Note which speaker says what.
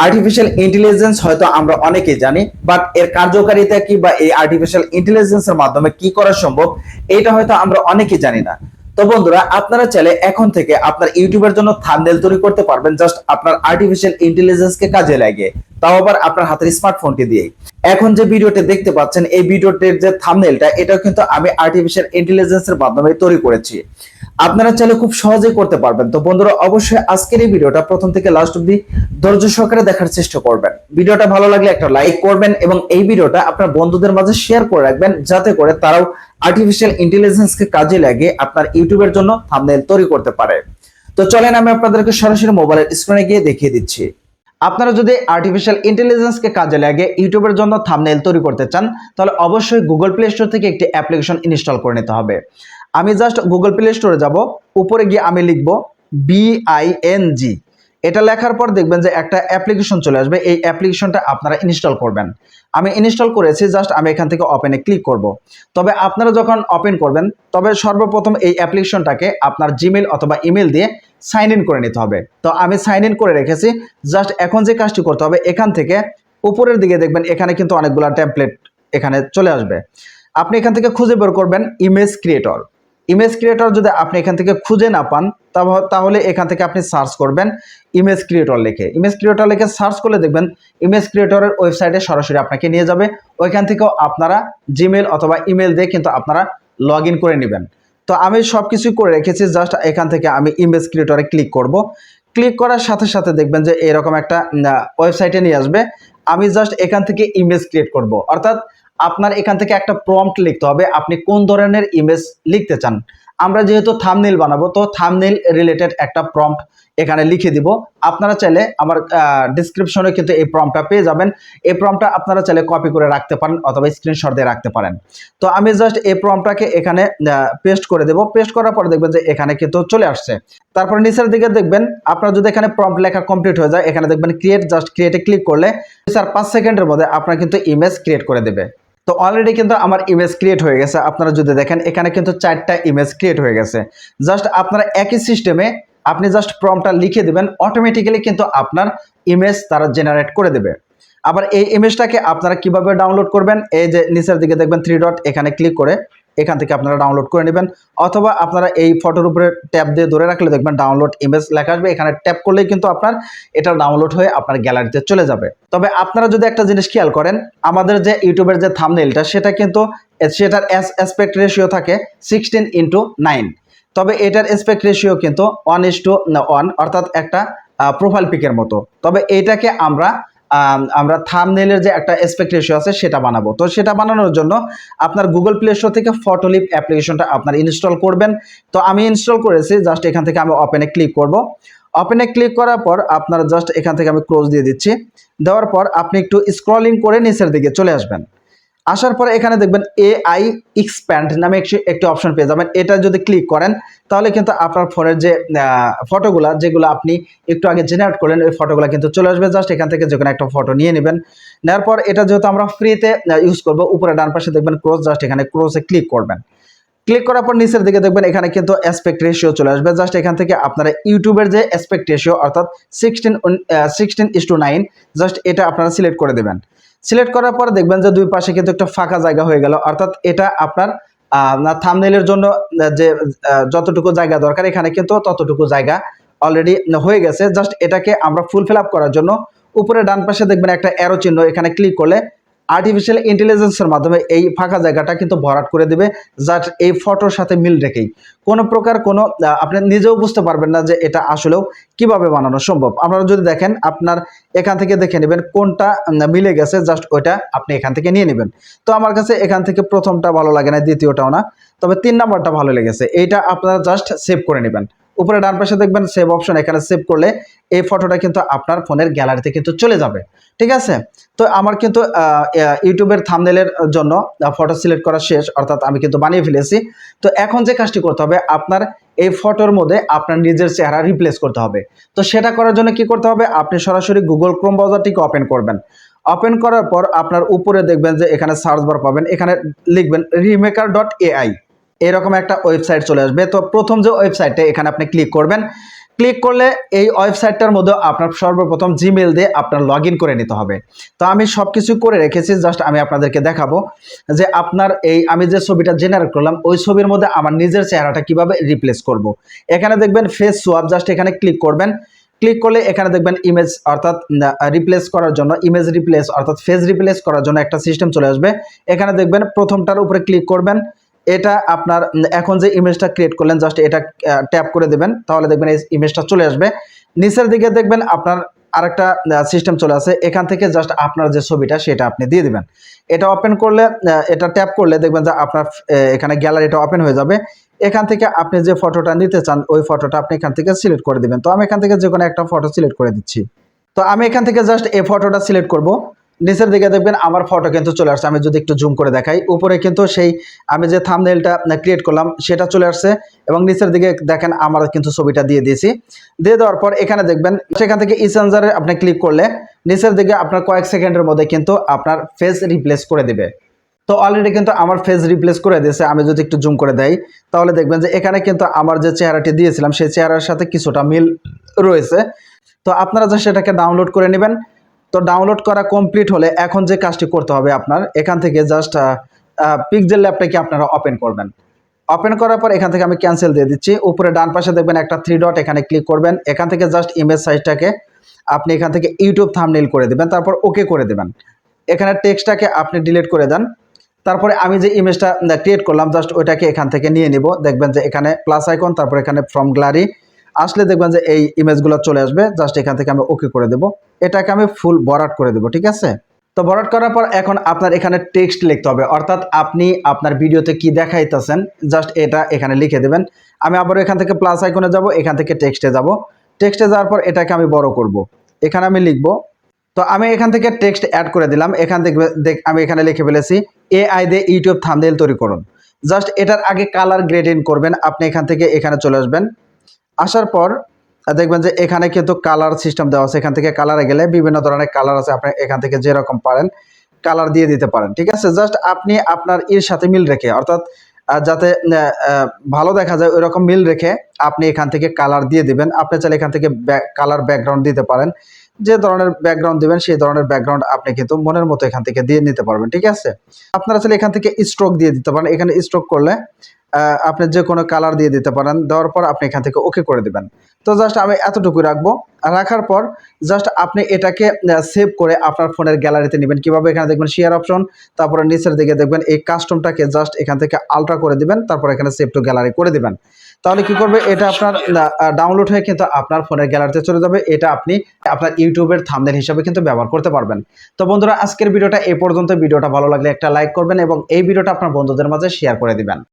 Speaker 1: Artificial intelligence হয়তো আমরা অনেকেই জানি, বাট এর কার্যকারিতা কি বা এই আর্টিফিশিয়াল ইন্টেলিজেন্সের মাধ্যমে কি করা সম্ভব এটা হয়তো আমরা অনেকেই জানি না। তো বন্ধুরা, আপনারা চাইলে এখন থেকে আপনার ইউটিউবের জন্য থাম্বনেল তৈরি করতে পারবেন জাস্ট আপনার আর্টিফিশিয়াল ইন্টেলিজেন্সকে কাজে লাগিয়ে, তাও আবার আপনার হাতের স্মার্টফোনটি দিয়ে। এখন যে ভিডিওটি দেখতে পাচ্ছেন, এই ভিডিওটির যে থাম্বনেলটা, এটাও কিন্তু আমি আর্টিফিশিয়াল ইন্টেলিজেন্সের মাধ্যমে তৈরি করেছি। আপনারা চাইলে খুব সহজেই করতে পারবেন। তো বন্ধুরা, অবশ্যই আজকের এই ভিডিওটা প্রথম থেকে লাস্ট অব্দি ধৈর্য সহকারে দেখার চেষ্টা করবেন। ভিডিওটা ভালো লাগলে একটা লাইক করবেন এবং এই ভিডিওটা আপনার বন্ধুদের মাঝে শেয়ার করে রাখবেন, যাতে করে তারাও আর্টিফিশিয়াল ইন্টেলিজেন্সকে কাজে লাগিয়ে আপনার ইউটিউবের জন্য থাম্বনেল তৈরি করতে পারে। তো চলেন আমি আপনাদেরকে সরাসরি মোবাইলের স্ক্রিনে গিয়ে দেখিয়ে দিচ্ছি। আপনারা যদি আর্টিফিশিয়াল ইন্টেলিজেন্সকে কাজে লাগিয়ে ইউটিউবের জন্য থাম্বনেল তৈরি করতে চান, তাহলে অবশ্যই গুগল প্লে স্টোর থেকে একটি অ্যাপ্লিকেশন ইনস্টল করে নিতে হবে। আমি জাস্ট গুগল প্লে স্টোরে যাব, উপরে গিয়ে আমি লিখব BING। এটা লেখার পর দেখবেন যে একটা অ্যাপ্লিকেশন চলে আসবে। এই অ্যাপ্লিকেশনটা আপনারা ইনস্টল করবেন। আমি ইনস্টল করেছি, জাস্ট আমি এখান থেকে ওপেনে ক্লিক করব। তবে আপনারা যখন ওপেন করবেন, তবে সর্বপ্রথম এই অ্যাপ্লিকেশনটাকে আপনার জিমেল অথবা ইমেল দিয়ে সাইন ইন করে নিতে হবে। তো আমি সাইন ইন করে রেখেছি। জাস্ট এখন যে কাজটি করতে হবে, এখান থেকে উপরের দিকে দেখবেন এখানে কিন্তু অনেকগুলো টেমপ্লেট এখানে চলে আসবে। আপনি এখান থেকে খুঁজে বের করবেন ইমেজ ক্রিয়েটর। ইমেজ ক্রিয়েটর যদি আপনি এখান থেকে খুঁজে না পান, তাহলে এখান থেকে আপনি সার্চ করবেন ইমেজ ক্রিয়েটর লিখে। ইমেজ ক্রিয়েটর লিখে সার্চ করলে দেখবেন ইমেজ ক্রিয়েটরের ওয়েবসাইটে সরাসরি আপনাকে নিয়ে যাবে। ওইখান থেকেও আপনারা জিমেল অথবা ইমেল দিয়ে কিন্তু আপনারা লগ ইন করে নেবেন। তো আমি সব কিছুই করে রেখেছি। জাস্ট এখান থেকে আমি ইমেজ ক্রিয়েটরে ক্লিক করব। ক্লিক করার সাথে সাথে দেখবেন যে এরকম একটা ওয়েবসাইটে নিয়ে আসবে। আমি জাস্ট এখান থেকে ইমেজ ক্রিয়েট করব, অর্থাৎ আপনার এখান থেকে একটা প্রম্পট লিখতে হবে আপনি কোন ধরনের ইমেজ লিখতে চান। আমরা যেহেতু থাম্বনেল বানাবো, তো থাম্বনেল রিলেটেড একটা প্রম্পট এখানে লিখে দিব। আপনারা চাইলে আমার ডিসক্রিপশনে কিন্তু এই প্রম্পটটা পেয়ে যাবেন। এই প্রম্পটটা আপনারা চাইলে কপি করে রাখতে পারেন অথবা স্ক্রিনশট দিয়ে রাখতে পারেন। তো আমি জাস্ট এই প্রম্পটটাকে এখানে পেস্ট করে দেব। পেস্ট করার পরে দেখবেন যে এখানে কিন্তু চলে আসছে। তারপর নিচের দিকে দেখবেন, আপনার যদি এখানে প্রম্পট লেখা কমপ্লিট হয়ে যায়, এখানে দেখবেন ক্রিয়েট, জাস্ট ক্রিয়েটে ক্লিক করলে 4-5 সেকেন্ডের মধ্যে আপনার কিন্তু ইমেজ ক্রিয়েট করে দেবে। তো অলরেডি কিন্তু আমার ইমেজ ক্রিয়েট হয়ে গেছে। আপনারা যদি দেখেন এখানে কিন্তু 4টা ইমেজ ক্রিয়েট হয়ে গেছে। জাস্ট আপনারা একই সিস্টেমে আপনি জাস্ট প্রম্পটটা লিখে দিবেন, অটোমেটিক্যালি কিন্তু আপনার ইমেজ তারা জেনারেট করে দেবে। আবার এই ইমেজটাকে আপনারা কিভাবে ডাউনলোড করবেন, এই যে নিচের দিকে দেখবেন 3 ডট, এখানে ক্লিক করে এখান থেকে আপনারা ডাউনলোড করে নেবেন। অথবা আপনারা এই ফটোর উপরে ট্যাপ দিয়ে ধরে রাখলে দেখবেন ডাউনলোড ইমেজ লেখা আসবে। এখানে ট্যাপ করলেই কিন্তু আপনার এটা ডাউনলোড হয়ে আপনার গ্যালারিতে চলে যাবে। তবে আপনারা যদি একটা জিনিস খেয়াল করেন, আমাদের যে ইউটিউবের যে থাম্বনেলটা, সেটা কিন্তু সেটার অ্যাসপেক্ট রেশিও থাকে 16:9। তবে এটার অ্যাসপেক্ট রেশিও কিন্তু 1:1, অর্থাৎ একটা প্রোফাইল পিকের মতো। তবে এটাকে আমরা থাম্বনেলের যে একটা অ্যাসপেক্ট রেশিও আছে সেটা বানাবো। তো সেটা বানানোর জন্য আপনার গুগল প্লে স্টোর থেকে ফটোলিপ অ্যাপ্লিকেশনটা আপনার ইনস্টল করবেন। তো আমি ইনস্টল করেছি। জাস্ট এখান থেকে আমি ওপেনে ক্লিক করব। ওপেনে ক্লিক করার পর আপনারা জাস্ট এখান থেকে আমি ক্লোজ দিয়ে দিচ্ছি। দেওয়ার পর আপনি একটু স্ক্রলিং করে নিচের দিকে চলে আসবেন। আসার পরে এখানে দেখবেন AI এক্সপ্যান্ড নামে একটি অপশন পেয়ে যাবেন। এটা যদি ক্লিক করেন, তাহলে কিন্তু আপনার ফোনের যে ফটোগুলা যেগুলো আপনি একটু আগে জেনারেট করলেন, ওই ফটোগুলো কিন্তু চলে আসবে। জাস্ট এখান থেকে যে কোনো একটা ফটো নিয়ে নেবেন। নেওয়ার পর এটা যেহেতু আমরা ফ্রিতে ইউজ করব, উপরে ডান পাশে দেখবেন ক্রস, জাস্ট এখানে ক্রসে ক্লিক করবেন। ক্লিক করার পর নিচের দিকে দেখবেন এখানে কিন্তু অ্যাসপেক্ট রেশিও চলে আসবে। জাস্ট এখান থেকে আপনারা ইউটিউবের যে অ্যাসপেক্ট রেশিও, অর্থাৎ 16:9, জাস্ট এটা আপনারা সিলেক্ট করে দেবেন। সিলেক্ট করার পর দেখবেন যে দুই পাশে কিন্তু একটা ফাঁকা জায়গা হয়ে গেল, অর্থাৎ এটা আপনার থাম্বনেলের জন্য যে যতটুকু জায়গা দরকার, এখানে কিন্তু ততটুকু জায়গা অলরেডি হয়ে গেছে। জাস্ট এটাকে আমরা ফুলফিল আপ করার জন্য উপরে ডান পাশে দেখবেন একটা অ্যারো চিহ্ন, এখানে ক্লিক করলে আর্টিফিশিয়াল ইন্টেলিজেন্সের মাধ্যমে এই ফাঁকা জায়গাটা কিন্তু ভরাট করে দেবে, জাস্ট এই ফটোর সাথে মিল রেখেই। কোনো প্রকার কোনো আপনি নিজেও বুঝতে পারবেন না যে এটা আসলেও কিভাবে বানানো সম্ভব। আপনারা যদি দেখেন, আপনার এখান থেকে দেখে নেবেন কোনটা মিলে গেছে, জাস্ট ওইটা আপনি এখান থেকে নিয়ে নেবেন। তো আমার কাছে এখান থেকে প্রথমটা ভালো লাগে না, দ্বিতীয়টাও না, তবে 3 নাম্বারটা ভালো লেগেছে। এইটা আপনারা জাস্ট সেভ করে নেবেন। উপরে ডান পাশে দেখবেন সেভ অপশন, এখানে সেভ করলে এই ফটোটা কিন্তু আপনার ফোনের গ্যালারিতে কিন্তু চলে যাবে। ঠিক আছে? তো আমার কিন্তু ইউটিউবের থাম্বনেলের জন্য ফটো সিলেক্ট করা শেষ, অর্থাৎ আমি কিন্তু বানিয়ে ফেলেছি। তো এখন যে কাজটি করতে হবে, আপনার এই ফটোর মধ্যে আপনার নিজের চেহারা রিপ্লেস করতে হবে। তো সেটা করার জন্য কি করতে হবে, আপনি সরাসরি গুগল ক্রোম ব্রাউজারটিকে ওপেন করবেন। ওপেন করার পর আপনার উপরে দেখবেন যে এখানে সার্চ বার পাবেন, এখানে লিখবেন remake.ai। এরকম একটা ওয়েবসাইট চলে আসবে। তো প্রথম যে ওয়েবসাইটটা, এখানে আপনি ক্লিক করবেন। ক্লিক করলে এই ওয়েবসাইটটার মধ্যে আপনার সর্বপ্রথম জিমেল দিয়ে আপনার লগ ইন করে নিতে হবে। তো আমি সব কিছু করে রেখেছি, জাস্ট আমি আপনাদেরকে দেখাবো যে আপনার এই আমি যে ছবিটা জেনারেট করলাম ওই ছবির মধ্যে আমার নিজের চেহারাটা কিভাবে রিপ্লেস করব। এখানে দেখবেন ফেস সোয়াপ, জাস্ট এখানে ক্লিক করবেন। ক্লিক করলে এখানে দেখবেন ইমেজ অর্থাৎ রিপ্লেস করার জন্য, ইমেজ রিপ্লেস অর্থাৎ ফেস রিপ্লেস করার জন্য একটা সিস্টেম চলে আসবে। এখানে দেখবেন প্রথমটার উপরে ক্লিক করবেন। এটা আপনার এখন যে ইমেজটা ক্রিয়েট করলেন জাস্ট এটা ট্যাপ করে দেবেন, তাহলে দেখবেন এই ইমেজটা চলে আসবে। নিচের দিকে দেখবেন আপনার আরেকটা সিস্টেম চলে আসে, এখান থেকে জাস্ট আপনার যে ছবিটা সেটা আপনি দিয়ে দিবেন। এটা ওপেন করলে এটা ট্যাপ করলে দেখবেন যে আপনার এখানে গ্যালারিটা ওপেন হয়ে যাবে। এখান থেকে আপনি যে ফটোটা নিতে চান ওই ফটোটা আপনি এখান থেকে সিলেক্ট করে দিবেন। তো আমি এখান থেকে যে কোনো একটা ফটো সিলেক্ট করে দিচ্ছি। তো আমি এখান থেকে জাস্ট এই ফটোটা সিলেক্ট করব। নিচের দিকে দেখবেন আমার ফটো কিন্তু চলে আসছে। আমি যদি একটু জুম করে দেখাই, উপরে কিন্তু সেই আমি যে থাম্বনেইলটা ক্রিয়েট করলাম সেটা চলে আসছে, এবং নিচের দিকে দেখেন আমার কিন্তু ছবিটা দিয়ে দিয়েছি। দিয়ে দেওয়ার পর এখানে দেখবেন সেখান থেকে ইসেঞ্জারে আপনি ক্লিক করলে নিচের দিকে আপনার কয়েক সেকেন্ডের মধ্যে কিন্তু আপনার ফেস রিপ্লেস করে দিবে। তো অলরেডি কিন্তু আমার ফেস রিপ্লেস করে দিয়েছে। আমি যদি একটু জুম করে দেই তাহলে দেখবেন যে এখানে কিন্তু আমার যে চেহারাটি দিয়েছিলাম সেই চেহারার সাথে কিছুটা মিল রয়েছে। তো আপনারা যে সেটাকে ডাউনলোড করে নেবেন। তো ডাউনলোড করা কমপ্লিট হলে এখন যে কাজটি করতে হবে আপনার এখান থেকে জাস্ট পিক্সেল ল্যাবটাকে আপনারা ওপেন করবেন। ওপেন করার পর এখান থেকে আমি ক্যান্সেল দিয়ে দিচ্ছি। উপরে ডান পাশে দেখবেন একটা 3 ডট, এখানে ক্লিক করবেন। এখান থেকে জাস্ট ইমেজ সাইজটাকে আপনি এখান থেকে ইউটিউব থাম্বনেইল করে দেবেন, তারপর ওকে করে দেবেন। এখানে টেক্সটটাকে আপনি ডিলিট করে দেন। তারপরে আমি যে ইমেজটা ক্রিয়েট করলাম জাস্ট ওইটাকে এখান থেকে নিয়ে নিব। দেখবেন যে এখানে প্লাস আইকন, তারপর এখানে ফ্রম গ্যালারি আসলে দেখবেন যে এই ইমেজগুলো চলে আসবে। জাস্ট এখান থেকে আমি ওকে করে দেব। এটাকে আমি ফুল বরাট করে দেব, ঠিক আছে। তো বরাট করার পর এখন আপনার এখানে টেক্সট লিখতে হবে, অর্থাৎ আপনি আপনার ভিডিওতে কি দেখাইতেছেন জাস্ট এটা এখানে লিখে দেবেন। আমি আবার এখান থেকে প্লাস আইকনে যাব, এখান থেকে টেক্সটে যাব। টেক্সটে যাওয়ার পর এটাকে আমি বড় করব। এখানে আমি লিখব। তো আমি এখান থেকে টেক্সট অ্যাড করে দিলাম। এখান থেকে আমি এখানে লিখে ফেলেছি এআই দিয়ে ইউটিউব থাম্বনেইল তৈরি করুন। জাস্ট এটার আগে কালার গ্রেডিং করবেন। আপনি এখান থেকে এখানে চলে আসবেন। আসার পর দেখবেন যে এখানে কিন্তু কালার সিস্টেম দেওয়া আছে। এখান থেকে কালারে গেলে বিভিন্ন ধরনের কালার আছে, আপনি এখান থেকে যেরকম পারেন কালার দিয়ে দিতে পারেন, ঠিক আছে। জাস্ট আপনি আপনার এর সাথে মিল রেখে, অর্থাৎ যাতে ভালো দেখা যায় ওইরকম মিল রেখে আপনি এখান থেকে কালার দিয়ে দিবেন। আপনি চাইলে এখান থেকে কালার ব্যাকগ্রাউন্ড দিতে পারেন। যে ধরনের ব্যাকগ্রাউন্ড দিবেন সেই ধরনের ব্যাকগ্রাউন্ড আপনি কিন্তু মনের মতো এখান থেকে দিয়ে নিতে পারবেন, ঠিক আছে। আপনারা চাইলে এখান থেকে স্ট্রোক দিয়ে দিতে পারেন। এখানে স্ট্রোক করলে আপনি যে কোনো কালার দিয়ে দিতে পারেন। দেওয়ার পর আপনি এখান থেকে ওকে করে দিবেন। তো জাস্ট আমি এতটুকু রাখবো। রাখার পর জাস্ট আপনি এটাকে সেভ করে আপনার ফোনের গ্যালারিতে নেবেন। কিভাবে? এখানে দেখবেন শেয়ার অপশন, তারপরে নিচের দিকে দেখবেন এই কাস্টমটাকে জাস্ট এখান থেকে আলট্রা করে দিবেন, তারপর এখানে সেভ টু গ্যালারি করে দিবেন। তাহলে কি করবে, এটা আপনার ডাউনলোড হয়ে কিন্তু আপনার ফোনের গ্যালারিতে চলে যাবে। এটা আপনি আপনার ইউটিউবের থাম্বনেইল হিসেবে কিন্তু ব্যবহার করতে পারবেন। তো বন্ধুরা, আজকের ভিডিওটা এই পর্যন্ত। ভিডিওটা ভালো লাগলে একটা লাইক করবেন এবং এই ভিডিওটা আপনার বন্ধুদের মাঝে শেয়ার করে দিবেন।